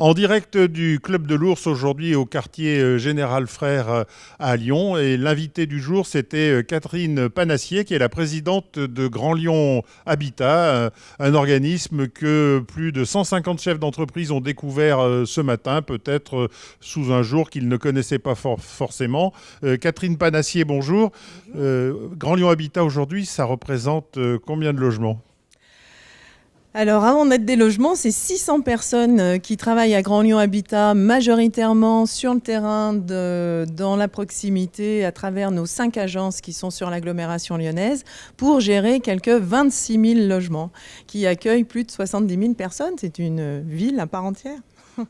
En direct du Club de l'Ours aujourd'hui au quartier Général Frères à Lyon. Et l'invité du jour, c'était Catherine Panassier, qui est la présidente de Grand Lyon Habitat, un organisme que plus de 150 chefs d'entreprise ont découvert ce matin, peut-être sous un jour qu'ils ne connaissaient pas forcément. Catherine Panassier, bonjour. Grand Lyon Habitat aujourd'hui, ça représente combien de logements ? Alors, avant d'être des logements, c'est 600 personnes qui travaillent à Grand Lyon Habitat, majoritairement sur le terrain, dans la proximité, à travers nos 5 agences qui sont sur l'agglomération lyonnaise, pour gérer quelques 26 000 logements, qui accueillent plus de 70 000 personnes. C'est une ville à part entière.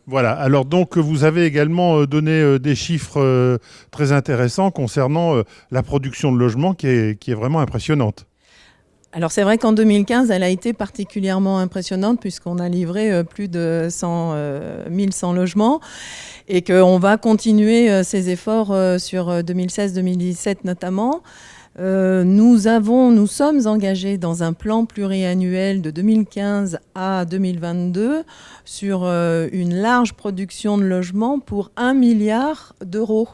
Voilà, alors donc vous avez également donné des chiffres très intéressants concernant la production de logements qui est vraiment impressionnante. Alors c'est vrai qu'en 2015, elle a été particulièrement impressionnante puisqu'on a livré plus de 1100 logements et qu'on va continuer ces efforts sur 2016-2017 notamment. Nous sommes engagés dans un plan pluriannuel de 2015 à 2022 sur une large production de logements pour 1 milliard d'euros.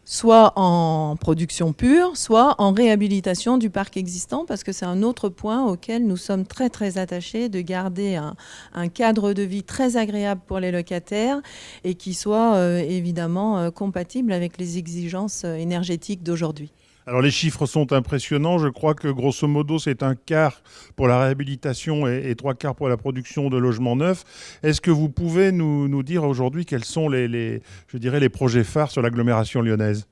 Soit en production pure, soit en réhabilitation du parc existant, parce que c'est un autre point auquel nous sommes très très attachés, de garder un cadre de vie très agréable pour les locataires et qui soit évidemment compatible avec les exigences énergétiques d'aujourd'hui. Alors les chiffres sont impressionnants, je crois que grosso modo c'est 1/4 pour la réhabilitation et 3/4 pour la production de logements neufs. Est-ce que vous pouvez nous dire aujourd'hui quels sont les projets phares sur l'agglomération lyonnaise ?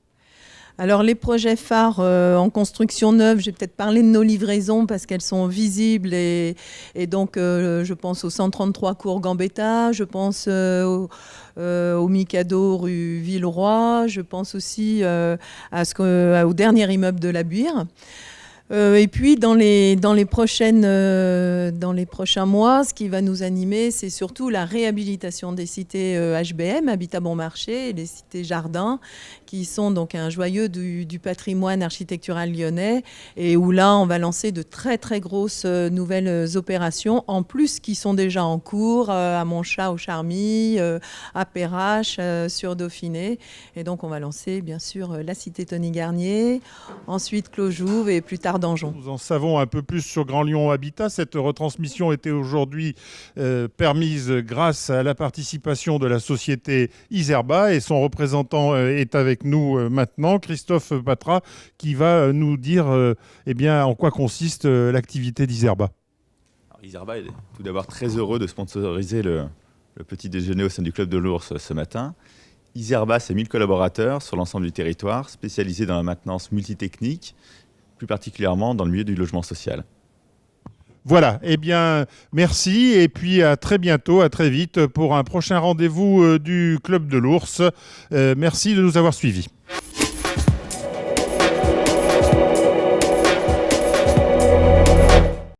Alors les projets phares en construction neuve, je vais peut-être parler de nos livraisons parce qu'elles sont visibles et donc je pense au 133 cours Gambetta, je pense au Mikado rue Villeroy, je pense aussi au dernier immeuble de la Buire. Et puis dans les prochains mois, ce qui va nous animer, c'est surtout la réhabilitation des cités HBM, Habitat Bon Marché, et les cités Jardins, qui sont donc un joyau du patrimoine architectural lyonnais, et où là, on va lancer de très très grosses nouvelles opérations, en plus qui sont déjà en cours, à Montchat, au Charmy, à Perrache, sur Dauphiné. Et donc on va lancer bien sûr la cité Tony Garnier, ensuite Clos-Jouve et plus tard Danjon. Nous en savons un peu plus sur Grand Lyon Habitat. Cette retransmission était aujourd'hui permise grâce à la participation de la société Iserba et son représentant est avec nous maintenant, Christophe Patra, qui va nous dire en quoi consiste l'activité d'Iserba. Iserba est tout d'abord très heureux de sponsoriser le petit déjeuner au sein du Club de l'Ours ce matin. Iserba, c'est 1000 collaborateurs sur l'ensemble du territoire, spécialisés dans la maintenance multitechnique, plus particulièrement dans le milieu du logement social. Voilà, merci et puis à très bientôt, à très vite pour un prochain rendez-vous du Club de l'Ours. Merci de nous avoir suivis.